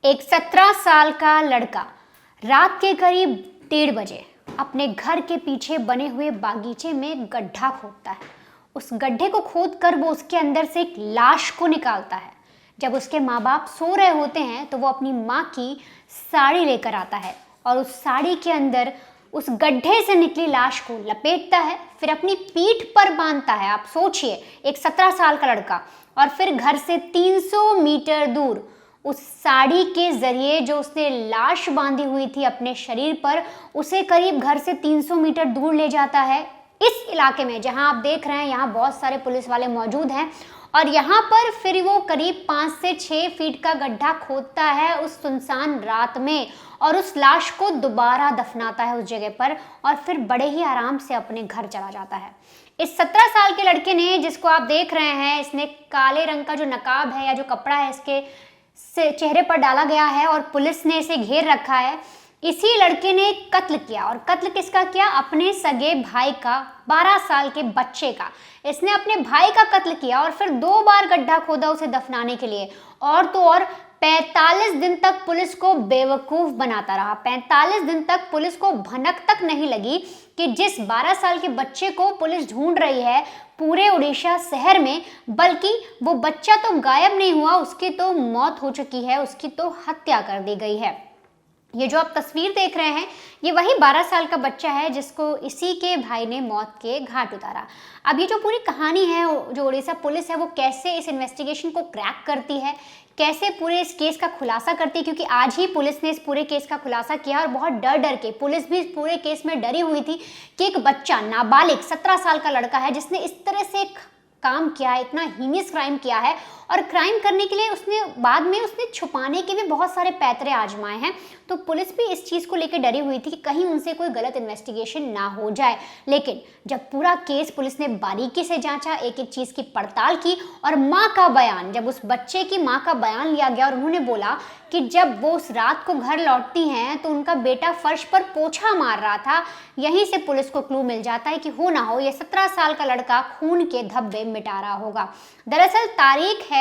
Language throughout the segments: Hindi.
एक 17 साल का लड़का रात के करीब 1:30 बजे अपने घर के पीछे बने हुए बागीचे में गड्ढा खोदता है। उस गड्ढे को खोदकर वो उसके अंदर से एक लाश को निकालता है। जब उसके माँ बाप सो रहे होते हैं तो वो अपनी माँ की साड़ी लेकर आता है और उस साड़ी के अंदर उस गड्ढे से निकली लाश को लपेटता है, फिर अपनी पीठ पर बांधता है। आप सोचिए, एक 17 साल का लड़का, और फिर घर से 300 मीटर दूर उस साड़ी के जरिए जो उसने लाश बांधी हुई थी अपने शरीर पर, उसे करीब घर से 300 मीटर दूर ले जाता है। इस इलाके में जहां आप देख रहे हैं यहाँ बहुत सारे पुलिस वाले मौजूद हैं और यहाँ पर फिर वो करीब 5 से 6 फीट का गड्ढा खोदता है उस सुनसान रात में और उस लाश को दोबारा दफनाता है उस जगह पर और फिर बड़े ही आराम से अपने घर चला जाता है। इस 17 साल के लड़के ने, जिसको आप देख रहे हैं, इसने काले रंग का जो नकाब है या जो कपड़ा है इसके से चेहरे पर डाला गया है और पुलिस ने इसे घेर रखा है। इसी लड़के ने कत्ल किया। और कत्ल किसका किया? अपने सगे भाई का, 12 साल के बच्चे का। इसने अपने भाई का कत्ल किया और फिर 2 बार गड्ढा खोदा उसे दफनाने के लिए। और तो और 45 दिन तक पुलिस को बेवकूफ बनाता रहा। 45 दिन तक पुलिस को भनक तक नहीं लगी कि जिस 12 साल के बच्चे को पुलिस ढूंढ रही है पूरे उड़ीसा शहर में, बल्कि वो बच्चा तो गायब नहीं हुआ, उसकी तो मौत हो चुकी है, उसकी तो हत्या कर दी गई है। ये जो आप तस्वीर देख रहे हैं ये वही 12 साल का बच्चा है जिसको इसी के भाई ने मौत के घाट उतारा। अब ये जो पूरी कहानी है, जो उड़ीसा पुलिस है वो कैसे इस इन्वेस्टिगेशन को क्रैक करती है, कैसे पूरे इस केस का खुलासा करती है, क्योंकि आज ही पुलिस ने इस पूरे केस का खुलासा किया और बहुत डर डर के पुलिस भी इस पूरे केस में डरी हुई थी कि एक बच्चा, नाबालिग 17 साल का लड़का है जिसने इस तरह से एक काम किया है, इतना हीनियस क्राइम किया है। और क्राइम करने के लिए उसने बाद में उसने छुपाने के भी बहुत सारे पैतरे आजमाए हैं। तो पुलिस भी इस चीज़ को लेकर डरी हुई थी कि कहीं उनसे कोई गलत इन्वेस्टिगेशन ना हो जाए। लेकिन जब पूरा केस पुलिस ने बारीकी से जांचा, एक एक चीज़ की पड़ताल की और माँ का बयान, जब उस बच्चे की माँ का बयान लिया गया और उन्होंने बोला कि जब वो उस रात को घर लौटती हैं तो उनका बेटा फर्श पर पोछा मार रहा था, यहीं से पुलिस को क्लू मिल जाता है कि हो ना हो ये 17 साल का लड़का खून के धब्बे मिटा रहा होगा। दरअसल तारीख है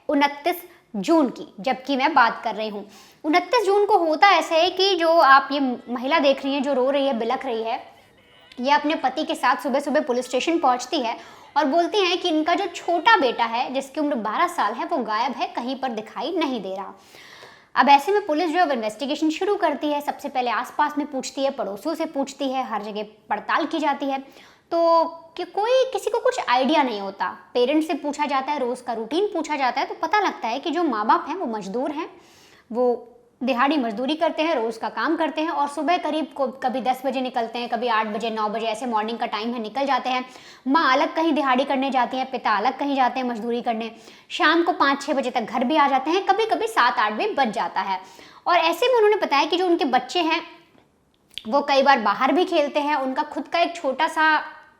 29 जून की, जबकि मैं बात कर रही हूँ 29 जून को। होता ऐसा है कि जो आप ये महिला देख रही हैं जो रो रही है, बिलख रही है, ये अपने पति के साथ सुबह सुबह पुलिस स्टेशन पहुंचती है और बोलती हैं कि इनका जो छोटा बेटा है जिसकी उम्र 12 साल है वो गायब है, कहीं पर दिखाई नहीं दे रहा। अब ऐसे में पुलिस जो अब इन्वेस्टिगेशन शुरू करती है, सबसे पहले आसपास में पूछती है, पड़ोसियों से पूछती है, हर जगह पड़ताल की जाती है। तो कि कोई किसी को कुछ आइडिया नहीं होता। पेरेंट्स से पूछा जाता है, रोज़ का रूटीन पूछा जाता है, तो पता लगता है कि जो माँ बाप हैं वो मजदूर हैं, वो दिहाड़ी मजदूरी करते हैं, रोज़ का काम करते हैं और सुबह करीब को कभी 10 बजे निकलते हैं, कभी 8 बजे 9 बजे, ऐसे मॉर्निंग का टाइम है, निकल जाते हैं। माँ अलग कहीं दिहाड़ी करने जाती हैं, पिता अलग कहीं जाते हैं मजदूरी करने। शाम को 5-6 बजे तक घर भी आ जाते हैं, कभी कभी 7-8 भी बज जाता है। और ऐसे में उन्होंने बताया कि जो उनके बच्चे हैं वो कई बार बाहर भी खेलते हैं। उनका खुद का एक छोटा सा,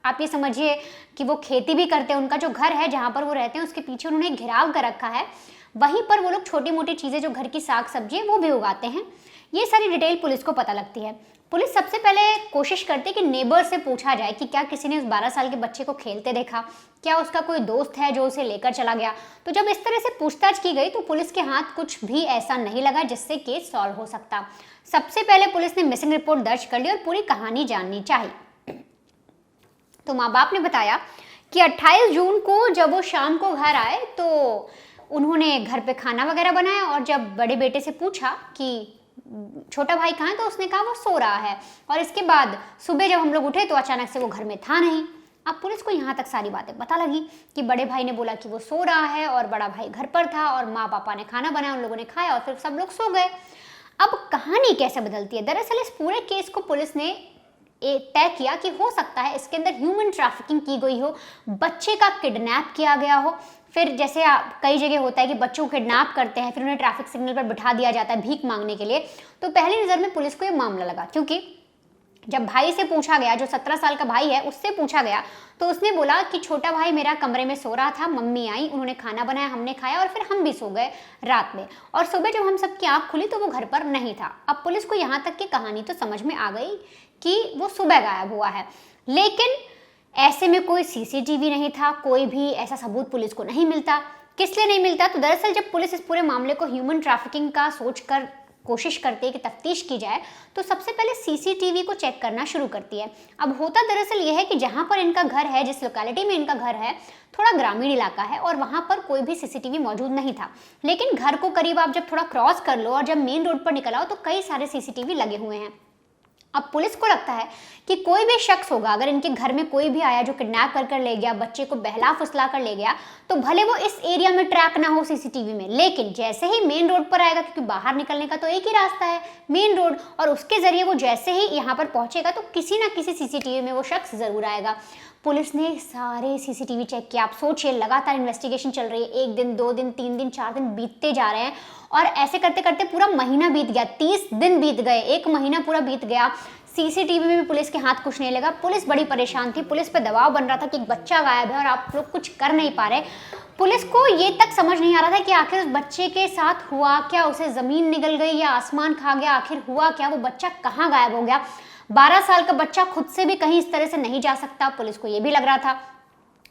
आप ये समझिए कि वो खेती भी करते हैं। उनका जो घर है जहाँ पर वो रहते हैं उसके पीछे उन्होंने घेराव कर रखा है, वहीं पर वो लोग छोटी मोटी चीज़ें जो घर की साग सब्जी है वो भी उगाते हैं। ये सारी डिटेल पुलिस को पता लगती है। पुलिस सबसे पहले कोशिश करती है कि नेबर से पूछा जाए कि क्या किसी ने उस 12 साल के बच्चे को खेलते देखा, क्या उसका कोई दोस्त है जो उसे लेकर चला गया। तो जब इस तरह से पूछताछ की गई तो पुलिस के हाथ कुछ भी ऐसा नहीं लगा जिससे केस सॉल्व हो सकता। सबसे पहले पुलिस ने मिसिंग रिपोर्ट दर्ज कर ली और पूरी कहानी जाननी चाहिए। तो माँ बाप ने बताया कि 28 जून को जब वो शाम को घर आए तो उन्होंने घर पे खाना वगैरह बनाया और जब बड़े बेटे से पूछा कि छोटा भाई कहाँ है तो उसने कहा वो सो रहा है। और इसके बाद सुबह जब हम लोग उठे तो अचानक से वो घर में था नहीं। अब पुलिस को यहाँ तक सारी बातें पता लगी कि बड़े भाई ने बोला कि वो सो रहा है और बड़ा भाई घर पर था और माँ पापा ने खाना बनाया, उन लोगों ने खाया और फिर सब लोग सो गए। अब कहानी कैसे बदलती है? दरअसल इस पूरे केस को पुलिस ने तय किया कि हो सकता है इसके अंदर ह्यूमन ट्रैफिकिंग की गई हो, बच्चे का किडनैप किया गया हो। फिर जैसे कई जगह होता है कि बच्चों को किडनैप करते हैं, फिर उन्हें ट्रैफिक सिग्नल पर बिठा दिया जाता है भीख मांगने के लिए। तो पहली नज़र में पुलिस को ये मामला लगा, क्योंकि जब भाई से पूछा गया, जो 17 साल का भाई है उससे पूछा गया, तो उसने बोला कि छोटा भाई मेरा कमरे में सो रहा था, मम्मी आई, उन्होंने खाना बनाया, हमने खाया और फिर हम भी सो गए रात में। और सुबह जब हम सबकी आँख खुली तो वो घर पर नहीं था। अब पुलिस को यहाँ तक की कहानी तो समझ में आ गई कि वो सुबह गायब हुआ है, लेकिन ऐसे में कोई सीसीटीवी नहीं था, कोई भी ऐसा सबूत पुलिस को नहीं मिलता। किस लिए नहीं मिलता? तो दरअसल जब पुलिस इस पूरे मामले को ह्यूमन ट्रैफिकिंग का सोचकर कोशिश करती है कि तफ्तीश की जाए, तो सबसे पहले सीसीटीवी को चेक करना शुरू करती है। अब होता दरअसल यह है कि जहां पर इनका घर है, जिस लोकेलिटी में इनका घर है, थोड़ा ग्रामीण इलाका है और वहां पर कोई भी सीसीटीवी मौजूद नहीं था। लेकिन घर को करीब आप जब थोड़ा क्रॉस कर लो और जब मेन रोड पर निकल आओ तो कई सारे सीसीटीवी लगे हुए हैं। अब पुलिस को लगता है कि कोई भी शख्स होगा, अगर इनके घर में कोई भी आया जो किडनैप कर ले गया, बच्चे को बहला फुसला कर ले गया, तो भले वो इस एरिया में ट्रैक ना हो सीसीटीवी में, लेकिन जैसे ही मेन रोड पर आएगा, क्योंकि बाहर निकलने का तो एक ही रास्ता है, मेन रोड, और उसके जरिए वो जैसे ही यहाँ पर पहुंचेगा तो किसी ना किसी सीसीटीवी में वो शख्स जरूर आएगा। पुलिस ने सारे सीसीटीवी चेक किया। आप सोचिए, लगातार इन्वेस्टिगेशन चल रही है, 1 दिन 2 दिन 3 दिन 4 दिन बीतते जा रहे हैं और ऐसे करते करते पूरा महीना बीत गया, 30 दिन बीत गए, 1 महीना पूरा बीत गया। सीसीटीवी में भी पुलिस के हाथ कुछ नहीं लगा। पुलिस बड़ी परेशान थी, पुलिस पे दबाव बन रहा था कि एक बच्चा गायब है और आप लोग कुछ कर नहीं पा रहे। पुलिस को ये तक समझ नहीं आ रहा था कि आखिर उस बच्चे के साथ हुआ क्या, उसे जमीन निगल गई या आसमान खा गया, आखिर हुआ क्या, वो बच्चा कहाँ गायब हो गया। 12 साल का बच्चा खुद से भी कहीं इस तरह से नहीं जा सकता, पुलिस को ये भी लग रहा था।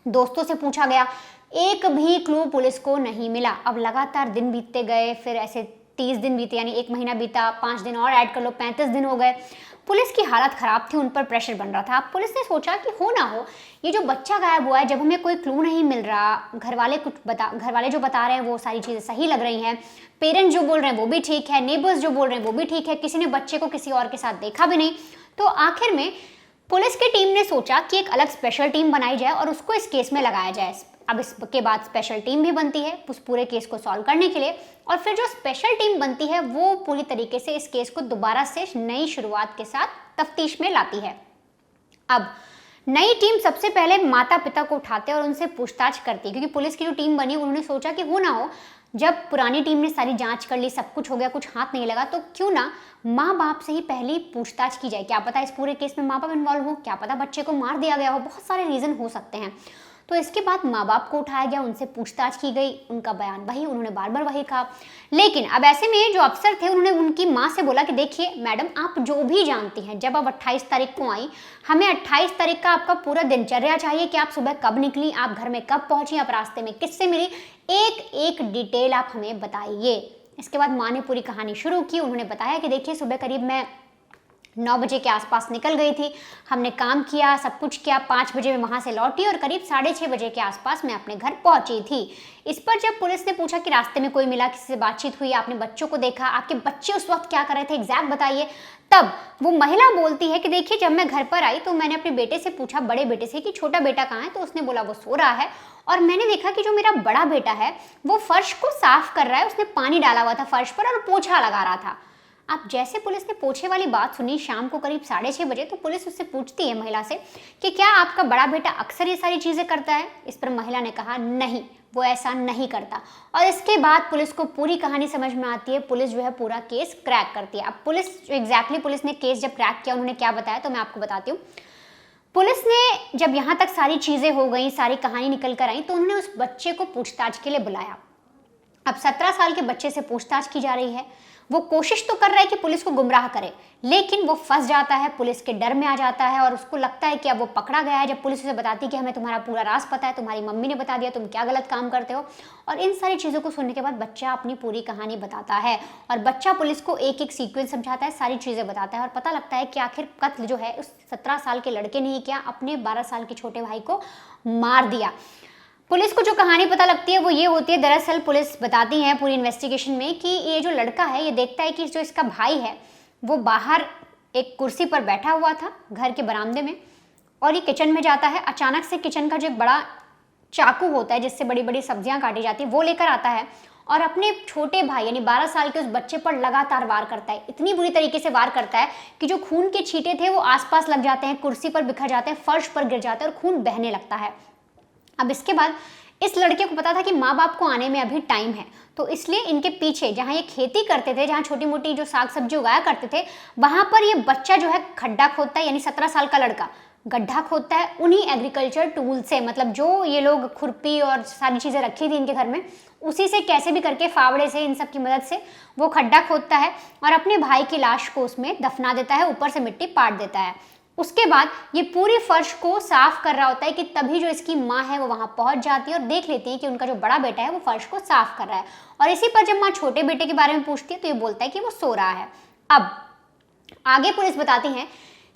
दोस्तों से पूछा गया, एक भी क्लू पुलिस को नहीं मिला। अब लगातार दिन बीतते गए, फिर ऐसे 30 दिन बीते, यानी 1 महीना बीता, 5 दिन और ऐड कर लो, 35 दिन हो गए। पुलिस की हालत खराब थी, उन पर प्रेशर बन रहा था। अब पुलिस ने सोचा कि हो ना हो, ये जो बच्चा गायब हुआ है, जब हमें कोई क्लू नहीं मिल रहा, घर वाले जो बता रहे हैं वो सारी चीज़ें सही लग रही हैं, पेरेंट्स जो बोल रहे हैं वो भी ठीक है, नेबर्स जो बोल रहे हैं वो भी ठीक है, किसी ने बच्चे को किसी और के साथ देखा भी नहीं, तो आखिर में पुलिस की टीम ने सोचा कि एक अलग स्पेशल टीम बनाई जाए और उसको इस केस में लगाया जाए। अब इसके बाद स्पेशल टीम भी बनती है उस पूरे केस को सॉल्व करने के लिए, और फिर जो स्पेशल टीम बनती है वो पूरी तरीके से इस केस को दोबारा से नई शुरुआत के साथ तफ्तीश में लाती है। अब नई टीम सबसे पहले माता पिता को उठाते हैं और उनसे पूछताछ करती है, क्योंकि पुलिस की जो टीम बनी उन्होंने सोचा कि हो ना हो, जब पुरानी टीम ने सारी जांच कर ली, सब कुछ हो गया, कुछ हाथ नहीं लगा, तो क्यों ना माँ बाप से ही पहली पूछताछ की जाए। क्या पता इस पूरे केस में माँ बाप इन्वॉल्व हो, क्या पता बच्चे को मार दिया गया हो, बहुत सारे रीजन हो सकते हैं। तो इसके बाद माँ बाप को उठाया गया, उनसे पूछताछ की गई, उनका बयान वही, उन्होंने बार बार वही कहा। लेकिन अब ऐसे में जो अफसर थे उन्होंने उनकी माँ से बोला कि देखिए मैडम, आप जो भी जानती हैं, जब आप 28 तारीख को आई, हमें 28 तारीख का आपका पूरा दिनचर्या चाहिए कि आप सुबह कब निकली, आप घर में कब पहुंची, आप रास्ते में किससे मिली, एक एक डिटेल आप हमें बताइए। इसके बाद माँ ने पूरी कहानी शुरू की। उन्होंने बताया कि देखिए, सुबह करीब मैं 9 बजे के आसपास निकल गई थी, हमने काम किया, सब कुछ किया, 5 बजे मैं वहाँ से लौटी और करीब 6:30 बजे के आसपास मैं अपने घर पहुँची थी। इस पर जब पुलिस ने पूछा कि रास्ते में कोई मिला, किसी से बातचीत हुई, आपने बच्चों को देखा, आपके बच्चे उस वक्त क्या कर रहे थे, एग्जैक्ट बताइए, तब वो महिला बोलती है कि देखिए, जब मैं घर पर आई तो मैंने अपने बेटे से पूछा, बड़े बेटे से, कि छोटा बेटा कहाँ है, तो उसने बोला वो सो रहा है, और मैंने देखा कि जो मेरा बड़ा बेटा है वो फर्श को साफ कर रहा है, उसने पानी डाला हुआ था फर्श पर और पोछा लगा रहा था। अब जैसे पुलिस ने पोछे वाली बात सुनी शाम को करीब 6:30 बजे, तो पुलिस उससे पूछती है महिला से कि क्या आपका बड़ा बेटा अक्सर ये सारी चीज़ें करता है। इस पर महिला ने कहा नहीं, वो ऐसा नहीं करता। और इसके बाद पुलिस को पूरी कहानी समझ में आती है, पुलिस जो है पूरा केस क्रैक करती है। अब पुलिस पुलिस ने केस जब क्रैक किया, उन्होंने क्या बताया तो मैं आपको बताती हूँ। पुलिस ने जब यहाँ तक सारी चीज़ें हो गई, सारी कहानी निकल कर आई, तो उन्होंने उस बच्चे को पूछताछ के लिए बुलाया। अब 17 साल के बच्चे से पूछताछ की जा रही है। वो कोशिश तो कर रहा है कि पुलिस को गुमराह करे, लेकिन वो फंस जाता है, पुलिस के डर में आ जाता है और उसको लगता है कि अब वो पकड़ा गया है। जब पुलिस उसे बताती है कि हमें तुम्हारा पूरा राज पता है, तुम्हारी मम्मी ने बता दिया, तुम क्या गलत काम करते हो, और इन सारी चीज़ों को सुनने के बाद बच्चा अपनी पूरी कहानी बताता है और बच्चा पुलिस को एक एक सीक्वेंस समझाता है, सारी चीज़ें बताता है और पता लगता है कि आखिर कत्ल जो है उस 17 साल के लड़के ने ही किया, अपने 12 साल के छोटे भाई को मार दिया। पुलिस को जो कहानी पता लगती है वो ये होती है, दरअसल पुलिस बताती है पूरी इन्वेस्टिगेशन में कि ये जो लड़का है ये देखता है कि जो इसका भाई है वो बाहर एक कुर्सी पर बैठा हुआ था घर के बरामदे में, और ये किचन में जाता है। अचानक से किचन का जो एक बड़ा चाकू होता है जिससे बड़ी बड़ी सब्जियां काटी जाती है वो लेकर आता है और अपने छोटे भाई यानी 12 साल के उस बच्चे पर लगातार वार करता है। इतनी बुरी तरीके से वार करता है कि जो खून के छींटे थे वो आसपास लग जाते हैं, कुर्सी पर बिखर जाते हैं, फर्श पर गिर जाते हैं और खून बहने लगता है। अब इसके बाद इस लड़के को पता था कि माँ बाप को आने में अभी टाइम है, तो इसलिए इनके पीछे जहाँ ये खेती करते थे, जहाँ छोटी मोटी जो साग सब्जी उगाया करते थे, वहाँ पर ये बच्चा जो है खड्डा खोदता है, यानी 17 साल का लड़का गड्ढा खोदता है उन्हीं एग्रीकल्चर टूल से, मतलब जो ये लोग खुरपी और सारी चीज़ें रखी थी इनके घर में, उसी से कैसे भी करके फावड़े से, इन सब की मदद से वो खड्डा खोदता है और अपने भाई की लाश को उसमें दफना देता है, ऊपर से मिट्टी पाट देता है। उसके बाद ये पूरी फर्श को साफ कर रहा होता है कि तभी जो इसकी माँ है वो वहां पहुंच जाती है और देख लेती है कि उनका जो बड़ा बेटा है वो फर्श को साफ कर रहा है। और इसी पर जब माँ छोटे बेटे के बारे में पूछती है तो ये बोलता है कि वो सो रहा है। अब आगे पुलिस बताती है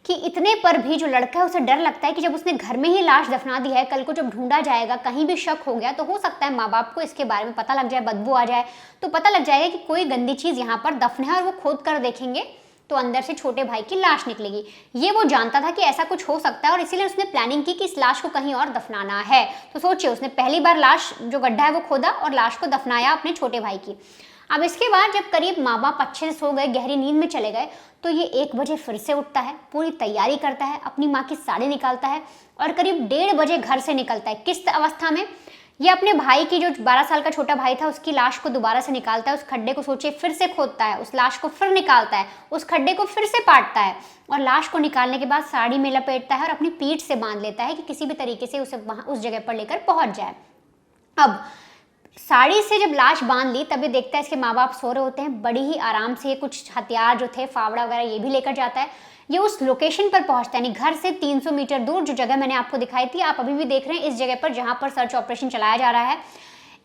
कि इतने पर भी जो लड़का है उसे डर लगता है कि जब उसने घर में ही लाश दफना दी है, कल को जब ढूंढा जाएगा, कहीं भी शक हो गया तो हो सकता है माँ बाप को इसके बारे में पता लग जाए, बदबू आ जाए, तो पता लग जाएगा कि कोई गंदी चीज यहाँ पर दफन है और वो खोद कर देखेंगे तो अंदर से छोटे भाई की लाश निकलेगी। ये वो जानता था कि ऐसा कुछ हो सकता है और इसीलिए उसने प्लानिंग की कि इस लाश को कहीं और दफनाना है। तो सोचिए, उसने पहली बार लाश जो गड्ढा है वो खोदा और लाश को दफनाया अपने छोटे भाई की। अब इसके बाद जब करीब माँ बाप अच्छे से सो गए, गहरी नींद में चले गए, तो ये 1 बजे फिर से उठता है, पूरी तैयारी करता है, अपनी माँ की साड़ी निकालता है और करीब 1:30 बजे घर से निकलता है। किस अवस्था में? ये अपने भाई की, जो 12 साल का छोटा भाई था, उसकी लाश को दोबारा से निकालता है, उस खड्डे को सोचिए फिर से खोदता है, उस लाश को फिर निकालता है, उस खड्डे को फिर से पाटता है और लाश को निकालने के बाद साड़ी में लपेटता है और अपनी पीठ से बांध लेता है कि किसी भी तरीके से उसे वहां उस जगह पर लेकर पहुंच जाए। अब साड़ी से जब लाश बांध ली तब ये देखता है इसके माँ बाप सो रहे होते हैं। बड़ी ही आराम से कुछ हथियार जो थे, फावड़ा वगैरह, ये भी लेकर जाता है। ये उस लोकेशन पर पहुंचता है, यानी घर से 300 मीटर दूर, जो जगह मैंने आपको दिखाई थी, आप अभी भी देख रहे हैं, इस जगह पर जहां पर सर्च ऑपरेशन चलाया जा रहा है,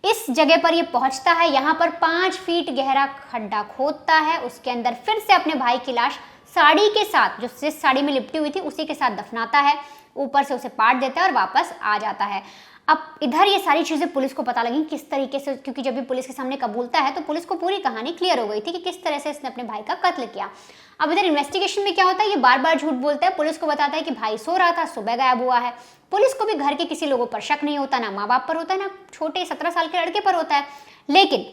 इस जगह पर ये पहुंचता है। यहाँ पर 5 फीट गहरा खड्डा खोदता है, उसके अंदर फिर से अपने भाई की लाश साड़ी के साथ, जो जिस साड़ी में लिपटी हुई थी उसी के साथ दफनाता है, ऊपर से उसे पाट देता है और वापस आ जाता है। अब इधर ये सारी चीजें पुलिस को पता लगी किस तरीके से, क्योंकि जब भी पुलिस के सामने कबूलता है तो पुलिस को पूरी कहानी क्लियर हो गई थी कि किस तरह से इसने अपने भाई का कत्ल किया। अब इधर इन्वेस्टिगेशन में क्या होता है, ये बार बार झूठ बोलता है, पुलिस को बताता है कि भाई सो रहा था, सुबह गायब हुआ है। पुलिस को भी घर के किसी लोगों पर शक नहीं होता, ना माँ बाप पर होता है, ना छोटे 17 साल के लड़के पर होता है। लेकिन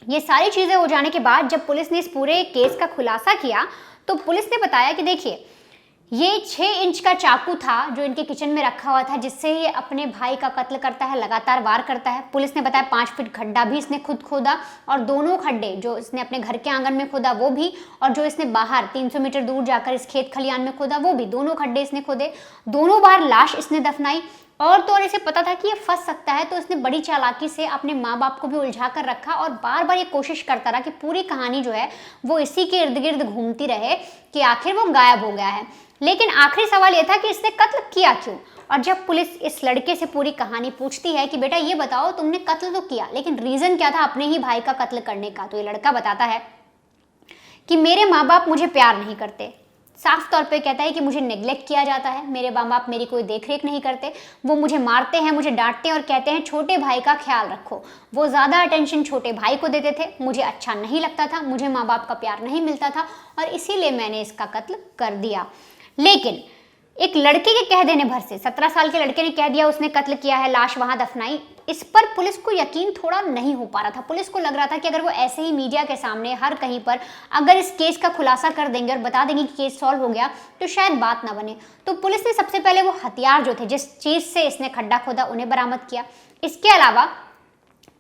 ये सारी चीजें हो जाने के बाद जब पुलिस ने इस पूरे केस का खुलासा किया तो पुलिस ने बताया कि देखिए, ये 6 इंच का चाकू था जो इनके किचन में रखा हुआ था, जिससे ये अपने भाई का कत्ल करता है, लगातार वार करता है। पुलिस ने बताया 5 फीट खड्डा भी इसने खुद खोदा और दोनों खड्डे जो इसने अपने घर के आंगन में खोदा वो भी, और जो इसने बाहर 300 मीटर दूर जाकर इस खेत खलियान में खोदा वो भी, दोनों खड्डे इसने खोदे। दोनों बार लाश इसने दफनाई और तो और इसे पता था कि ये फंस सकता है, तो इसने बड़ी चालाकी से अपने माँ बाप को भी उलझा कर रखा और बार बार ये कोशिश करता रहा कि पूरी कहानी जो है वो इसी के इर्द गिर्द घूमती रहे कि आखिर वो गायब हो गया है। लेकिन आखिरी सवाल यह था कि इसने कत्ल किया क्यों। और जब पुलिस इस लड़के से पूरी कहानी पूछती है कि बेटा ये बताओ, तुमने कत्ल तो किया, लेकिन रीजन क्या था अपने ही भाई का कत्ल करने का, तो ये लड़का बताता है कि मेरे माँ बाप मुझे प्यार नहीं करते। साफ तौर पे कहता है कि मुझे नेग्लेक्ट किया जाता है, मेरे माँ बाप मेरी कोई देखरेख नहीं करते, वो मुझे मारते हैं, मुझे डांटते हैं और कहते हैं छोटे भाई का ख्याल रखो। वो ज़्यादा अटेंशन छोटे भाई को देते थे, मुझे अच्छा नहीं लगता था, मुझे माँ बाप का प्यार नहीं मिलता था और इसीलिए मैंने इसका कत्ल कर दिया। लेकिन एक लड़के के कह देने भर से, 17 साल के लड़के ने कह दिया उसने कत्ल किया है, लाश वहां दफनाई, इस पर पुलिस को यकीन थोड़ा नहीं हो पा रहा था। पुलिस को लग रहा था कि अगर वो ऐसे ही मीडिया के सामने हर कहीं पर अगर इस केस का खुलासा कर देंगे और बता देंगे कि केस सॉल्व हो गया तो शायद बात ना बने। तो पुलिस ने सबसे पहले वो हथियार जो थे, जिस चीज से इसने खड्डा खोदा, उन्हें बरामद किया। इसके अलावा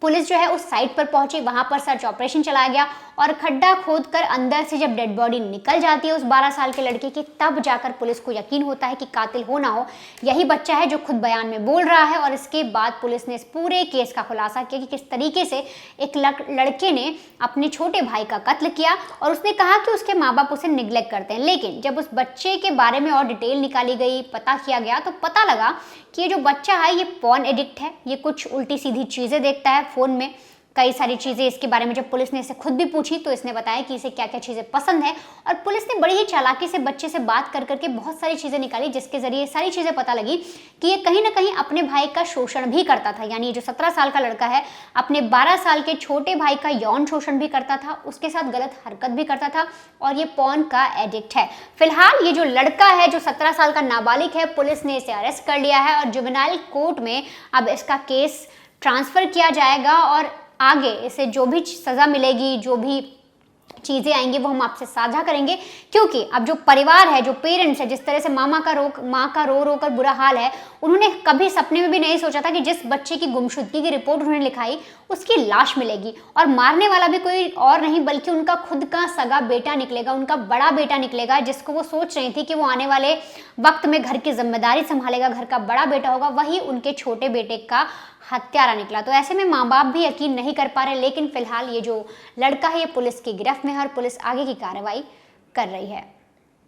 पुलिस जो है उस साइट पर पहुंची, वहां पर सर्च ऑपरेशन चलाया गया और खड्डा खोदकर अंदर से जब डेड बॉडी निकल जाती है उस 12 साल के लड़के की, तब जाकर पुलिस को यकीन होता है कि कातिल हो ना हो यही बच्चा है जो खुद बयान में बोल रहा है। और इसके बाद पुलिस ने इस पूरे केस का खुलासा किया कि किस तरीके से एक लड़के ने अपने छोटे भाई का कत्ल किया और उसने कहा कि उसके माँ बाप उसे निग्लेक्ट करते हैं। लेकिन जब उस बच्चे के बारे में और डिटेल निकाली गई, पता किया गया, तो पता लगा कि ये जो बच्चा है ये पॉर्न एडिक्ट है, ये कुछ उल्टी सीधी चीज़ें देखता है फ़ोन में, कई सारी चीज़ें। इसके बारे में जब पुलिस ने इसे खुद भी पूछी तो इसने बताया कि इसे क्या क्या चीज़ें पसंद है और पुलिस ने बड़ी ही चालाकी से बच्चे से बात कर करके बहुत सारी चीज़ें निकाली, जिसके जरिए सारी चीज़ें पता लगी कि ये कहीं ना कहीं अपने भाई का शोषण भी करता था। यानी ये जो 17 साल का लड़का है अपने 12 साल के छोटे भाई का यौन शोषण भी करता था, उसके साथ गलत हरकत भी करता था और ये पॉर्न का एडिक्ट है। फिलहाल ये जो लड़का है जो 17 साल का नाबालिग है, पुलिस ने इसे अरेस्ट कर लिया है और जुवेनाइल कोर्ट में अब इसका केस ट्रांसफ़र किया जाएगा और आगे इसे जो भी सज़ा मिलेगी, जो भी चीज़ें आएंगी वो हम आपसे साझा करेंगे। क्योंकि अब जो परिवार है, जो पेरेंट्स है, जिस तरह से माँ का रो कर बुरा हाल है, उन्होंने कभी सपने में भी नहीं सोचा था कि जिस बच्चे की गुमशुदगी की रिपोर्ट उन्होंने लिखाई उसकी लाश मिलेगी और मारने वाला भी कोई और नहीं बल्कि उनका खुद का सगा बेटा निकलेगा, उनका बड़ा बेटा निकलेगा, जिसको वो सोच रही थी कि वो आने वाले वक्त में घर की जिम्मेदारी संभालेगा, घर का बड़ा बेटा होगा, वही उनके छोटे बेटे का हत्यारा निकला। तो ऐसे में माँ बाप भी यकीन नहीं कर पा रहे। लेकिन फिलहाल ये जो लड़का है ये पुलिस की गिरफ्त में है और पुलिस आगे की कार्रवाई कर रही है।